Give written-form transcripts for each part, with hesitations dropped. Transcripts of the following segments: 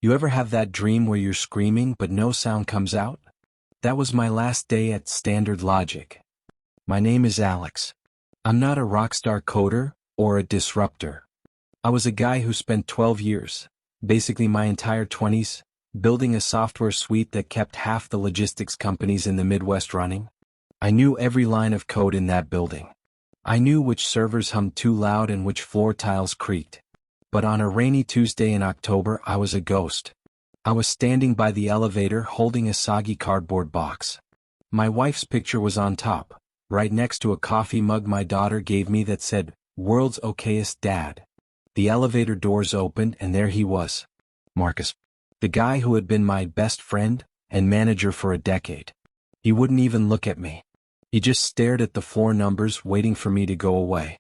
You ever have that dream where you're screaming but no sound comes out? That was my last day at Standard Logic. My name is Alex. I'm not a rockstar coder or a disruptor. I was a guy who spent 12 years, basically my entire 20s, building a software suite that kept half the logistics companies in the Midwest running. I knew every line of code in that building. I knew which servers hummed too loud and which floor tiles creaked. But on a rainy Tuesday in October, I was a ghost. I was standing by the elevator holding a soggy cardboard box. My wife's picture was on top, right next to a coffee mug my daughter gave me that said, "World's okayest dad." The elevator doors opened and there he was. Marcus. The guy who had been my best friend and manager for a decade. He wouldn't even look at me. He just stared at the floor numbers waiting for me to go away.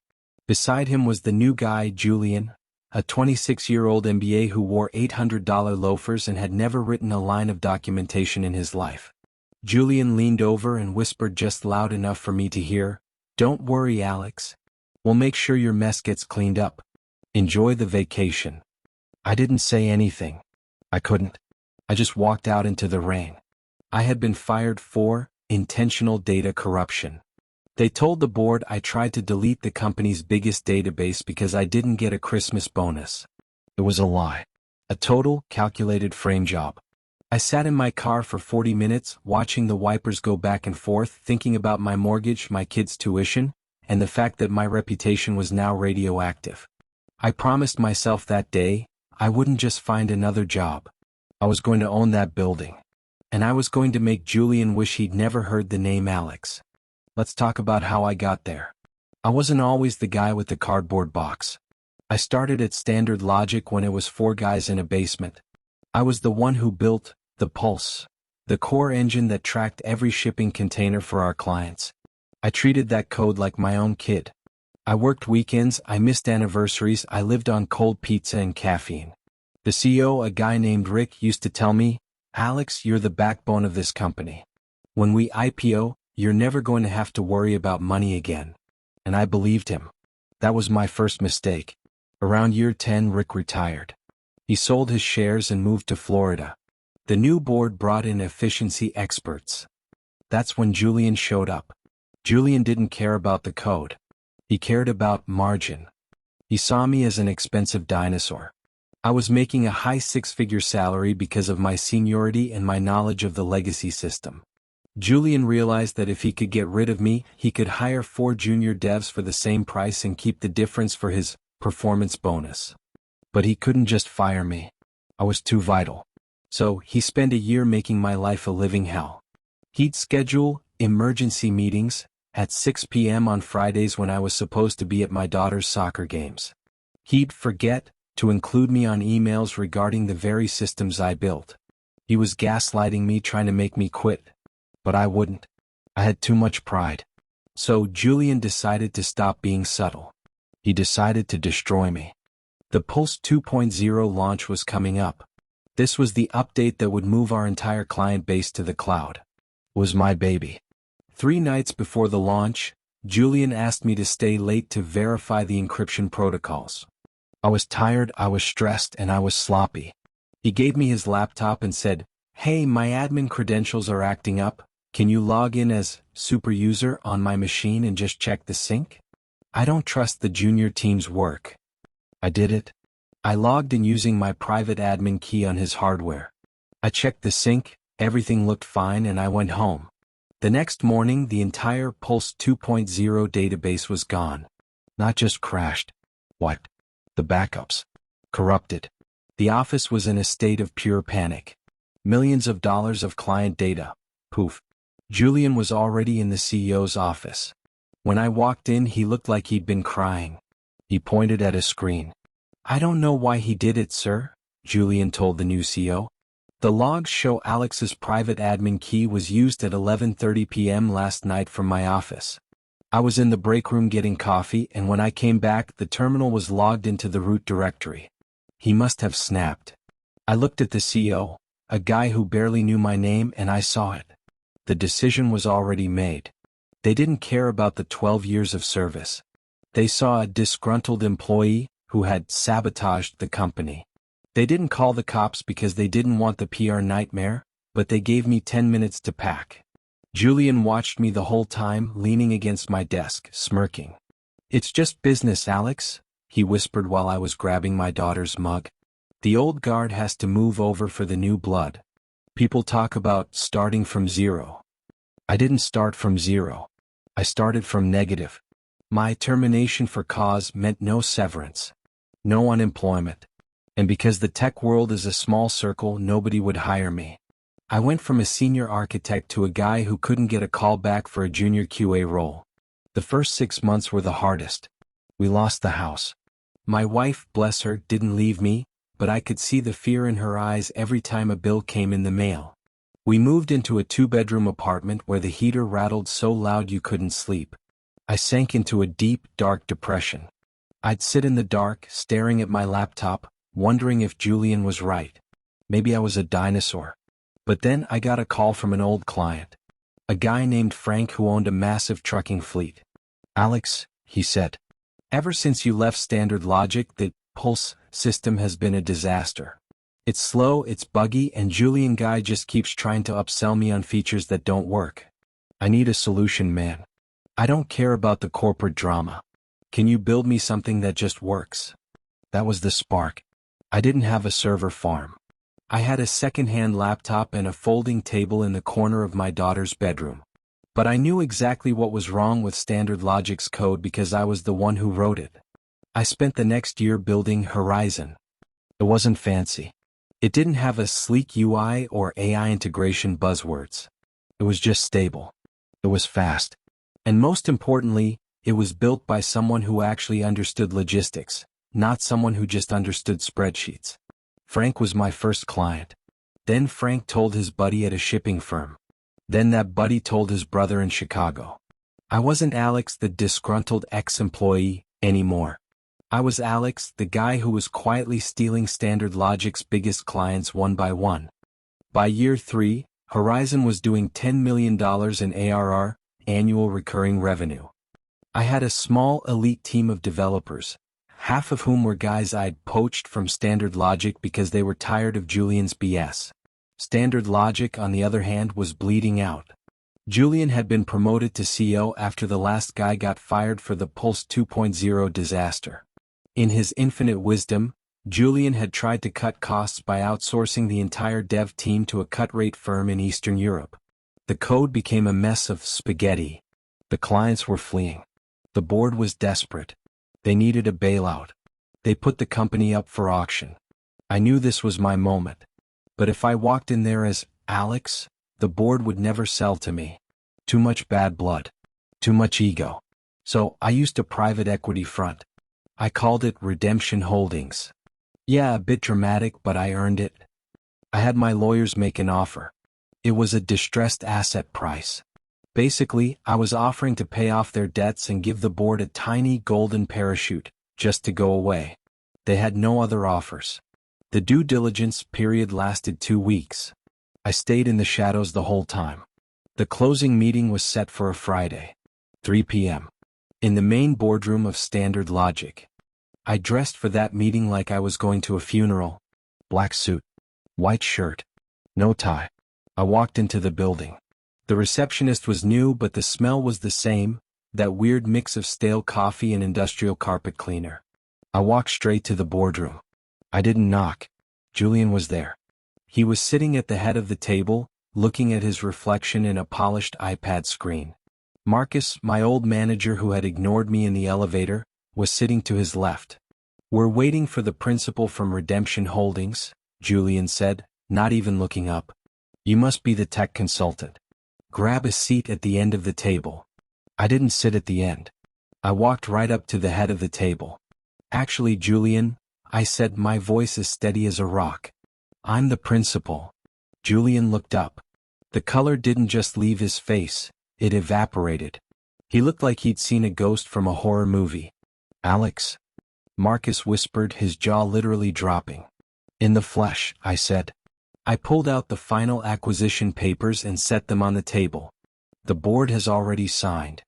Beside him was the new guy, Julian, a 26-year-old MBA who wore $800 loafers and had never written a line of documentation in his life. Julian leaned over and whispered just loud enough for me to hear, "Don't worry, Alex. We'll make sure your mess gets cleaned up. Enjoy the vacation." I didn't say anything. I couldn't. I just walked out into the rain. I had been fired for intentional data corruption. They told the board I tried to delete the company's biggest database because I didn't get a Christmas bonus. It was a lie. A total, calculated frame job. I sat in my car for 40 minutes, watching the wipers go back and forth, thinking about my mortgage, my kids' tuition, and the fact that my reputation was now radioactive. I promised myself that day, I wouldn't just find another job. I was going to own that building. And I was going to make Julian wish he'd never heard the name Alex. Let's talk about how I got there. I wasn't always the guy with the cardboard box. I started at Standard Logic when it was 4 guys in a basement. I was the one who built the Pulse, the core engine that tracked every shipping container for our clients. I treated that code like my own kid. I worked weekends, I missed anniversaries, I lived on cold pizza and caffeine. The CEO, a guy named Rick, used to tell me, "Alex, you're the backbone of this company. When we IPO, you're never going to have to worry about money again." And I believed him. That was my first mistake. Around year 10, Rick retired. He sold his shares and moved to Florida. The new board brought in efficiency experts. That's when Julian showed up. Julian didn't care about the code. He cared about margin. He saw me as an expensive dinosaur. I was making a high 6-figure salary because of my seniority and my knowledge of the legacy system. Julian realized that if he could get rid of me, he could hire 4 junior devs for the same price and keep the difference for his performance bonus. But he couldn't just fire me. I was too vital. So he spent a year making my life a living hell. He'd schedule emergency meetings at 6 p.m. on Fridays when I was supposed to be at my daughter's soccer games. He'd forget to include me on emails regarding the very systems I built. He was gaslighting me, trying to make me quit. But I wouldn't. I had too much pride. So Julian decided to stop being subtle. He decided to destroy me. The Pulse 2.0 launch was coming up. This was the update that would move our entire client base to the cloud. It was my baby. 3 nights before the launch, Julian asked me to stay late to verify the encryption protocols. I was tired, I was stressed, and I was sloppy. He gave me his laptop and said, "Hey, my admin credentials are acting up. Can you log in as super user on my machine and just check the sync?" I don't trust the junior team's work. I did it. I logged in using my private admin key on his hardware. I checked the sync, everything looked fine, and I went home. The next morning, the entire Pulse 2.0 database was gone. Not just crashed. Wiped. The backups. Corrupted. The office was in a state of pure panic. Millions of dollars of client data. Poof. Julian was already in the CEO's office. When I walked in, he looked like he'd been crying. He pointed at a screen. "I don't know why he did it, sir," Julian told the new CEO. "The logs show Alex's private admin key was used at 11:30 p.m. last night from my office. I was in the break room getting coffee, and when I came back, the terminal was logged into the root directory." He must have snapped. I looked at the CEO, a guy who barely knew my name, and I saw it. The decision was already made. They didn't care about the 12 years of service. They saw a disgruntled employee who had sabotaged the company. They didn't call the cops because they didn't want the PR nightmare, but they gave me 10 minutes to pack. Julian watched me the whole time, leaning against my desk, smirking. "It's just business, Alex," he whispered while I was grabbing my daughter's mug. "The old guard has to move over for the new blood. People talk about starting from zero. I didn't start from zero. I started from negative. My termination for cause meant no severance, no unemployment. And because the tech world is a small circle, nobody would hire me. I went from a senior architect to a guy who couldn't get a call back for a junior QA role. The first 6 months were the hardest. We lost the house. My wife, bless her, didn't leave me, but I could see the fear in her eyes every time a bill came in the mail. We moved into a 2-bedroom apartment where the heater rattled so loud you couldn't sleep. I sank into a deep, dark depression. I'd sit in the dark, staring at my laptop, wondering if Julian was right. Maybe I was a dinosaur. But then I got a call from an old client. A guy named Frank who owned a massive trucking fleet. "Alex," he said, "ever since you left Standard Logic, the Pulse system has been a disaster. It's slow, it's buggy, and Julian guy just keeps trying to upsell me on features that don't work. I need a solution, man. I don't care about the corporate drama. Can you build me something that just works?" That was the spark. I didn't have a server farm. I had a second-hand laptop and a folding table in the corner of my daughter's bedroom. But I knew exactly what was wrong with Standard Logic's code because I was the one who wrote it. I spent the next year building Horizon. It wasn't fancy. It didn't have a sleek UI or AI integration buzzwords. It was just stable. It was fast. And most importantly, it was built by someone who actually understood logistics, not someone who just understood spreadsheets. Frank was my first client. Then Frank told his buddy at a shipping firm. Then that buddy told his brother in Chicago. I wasn't Alex, the disgruntled ex-employee, anymore. I was Alex, the guy who was quietly stealing Standard Logic's biggest clients one by one. By year 3, Horizon was doing $10 million in ARR, annual recurring revenue. I had a small elite team of developers, half of whom were guys I'd poached from Standard Logic because they were tired of Julian's BS. Standard Logic, on the other hand, was bleeding out. Julian had been promoted to CEO after the last guy got fired for the Pulse 2.0 disaster. In his infinite wisdom, Julian had tried to cut costs by outsourcing the entire dev team to a cut-rate firm in Eastern Europe. The code became a mess of spaghetti. The clients were fleeing. The board was desperate. They needed a bailout. They put the company up for auction. I knew this was my moment. But if I walked in there as Alex, the board would never sell to me. Too much bad blood. Too much ego. So I used a private equity front. I called it Redemption Holdings. Yeah, a bit dramatic, but I earned it. I had my lawyers make an offer. It was a distressed asset price. Basically, I was offering to pay off their debts and give the board a tiny golden parachute, just to go away. They had no other offers. The due diligence period lasted 2 weeks. I stayed in the shadows the whole time. The closing meeting was set for a Friday, 3 p.m., in the main boardroom of Standard Logic. I dressed for that meeting like I was going to a funeral. Black suit, white shirt, no tie. I walked into the building. The receptionist was new, but the smell was the same, that weird mix of stale coffee and industrial carpet cleaner. I walked straight to the boardroom. I didn't knock. Julian was there. He was sitting at the head of the table, looking at his reflection in a polished iPad screen. Marcus, my old manager who had ignored me in the elevator, was sitting to his left. "We're waiting for the principal from Redemption Holdings," Julian said, not even looking up. "You must be the tech consultant. Grab a seat at the end of the table." I didn't sit at the end. I walked right up to the head of the table. "Actually, Julian," I said, my voice as steady as a rock, "I'm the principal." Julian looked up. The color didn't just leave his face, it evaporated. He looked like he'd seen a ghost from a horror movie. "Alex," Marcus whispered, his jaw literally dropping. "In the flesh," I said. I pulled out the final acquisition papers and set them on the table. "The board has already signed.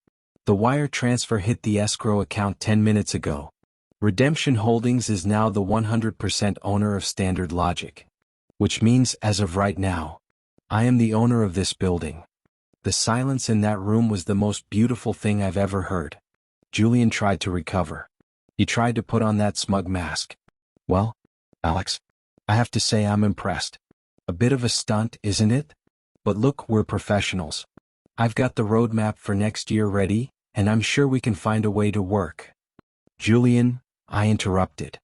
The wire transfer hit the escrow account 10 minutes ago. Redemption Holdings is now the 100% owner of Standard Logic. Which means, as of right now, I am the owner of this building. The silence in that room was the most beautiful thing I've ever heard. Julian tried to recover. He tried to put on that smug mask. Well, Alex, I have to say I'm impressed. A bit of a stunt, isn't it? But look, we're professionals. I've got the roadmap for next year ready, and I'm sure we can find a way to work. Julian, I interrupted.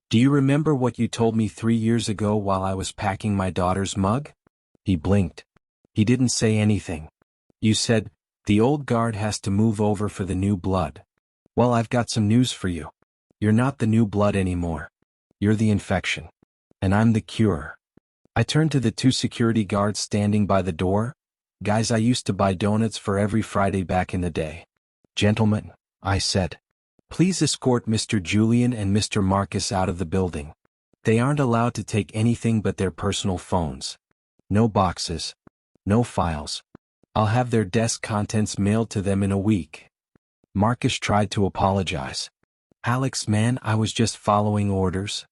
Do you remember what you told me 3 years ago while I was packing my daughter's mug? He blinked. He didn't say anything. You said, the old guard has to move over for the new blood. Well, I've got some news for you. You're not the new blood anymore. You're the infection. And I'm the cure. I turned to the 2 security guards standing by the door. Guys I used to buy donuts for every Friday back in the day. Gentlemen, I said. Please escort Mr. Julian and Mr. Marcus out of the building. They aren't allowed to take anything but their personal phones. No boxes. No files. I'll have their desk contents mailed to them in a week. Marcus tried to apologize. Alex, man, I was just following orders.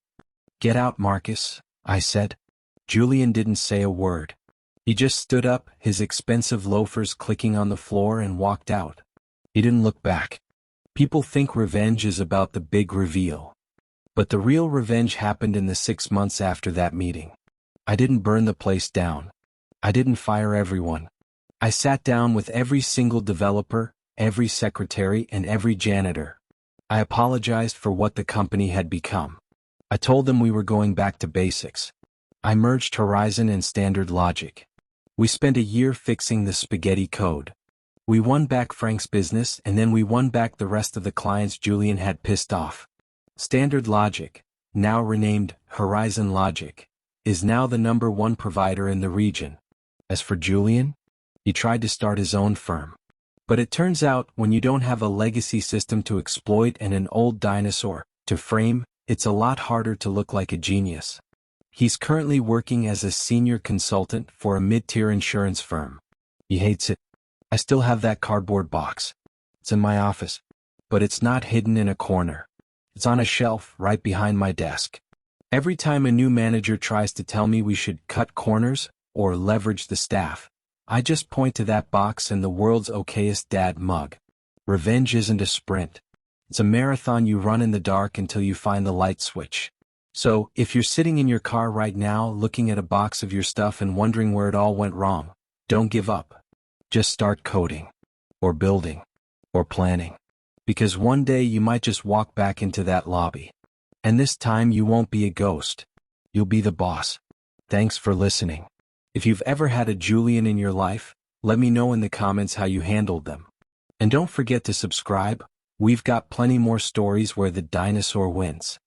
Get out, Marcus, I said. Julian didn't say a word. He just stood up, his expensive loafers clicking on the floor, and walked out. He didn't look back. People think revenge is about the big reveal. But the real revenge happened in the 6 months after that meeting. I didn't burn the place down. I didn't fire everyone. I sat down with every single developer, every secretary, and every janitor. I apologized for what the company had become. I told them we were going back to basics. I merged Horizon and Standard Logic. We spent a year fixing the spaghetti code. We won back Frank's business, and then we won back the rest of the clients Julian had pissed off. Standard Logic, now renamed Horizon Logic, is now the #1 provider in the region. As for Julian, he tried to start his own firm. But it turns out, when you don't have a legacy system to exploit and an old dinosaur to frame, it's a lot harder to look like a genius. He's currently working as a senior consultant for a mid-tier insurance firm. He hates it. I still have that cardboard box. It's in my office. But it's not hidden in a corner. It's on a shelf right behind my desk. Every time a new manager tries to tell me we should cut corners or leverage the staff, I just point to that box and the world's okayest dad mug. Revenge isn't a sprint. It's a marathon you run in the dark until you find the light switch. So, if you're sitting in your car right now looking at a box of your stuff and wondering where it all went wrong, don't give up. Just start coding, or building, or planning. Because one day you might just walk back into that lobby. And this time you won't be a ghost. You'll be the boss. Thanks for listening. If you've ever had a Julian in your life, let me know in the comments how you handled them. And don't forget to subscribe. We've got plenty more stories where the dinosaur wins.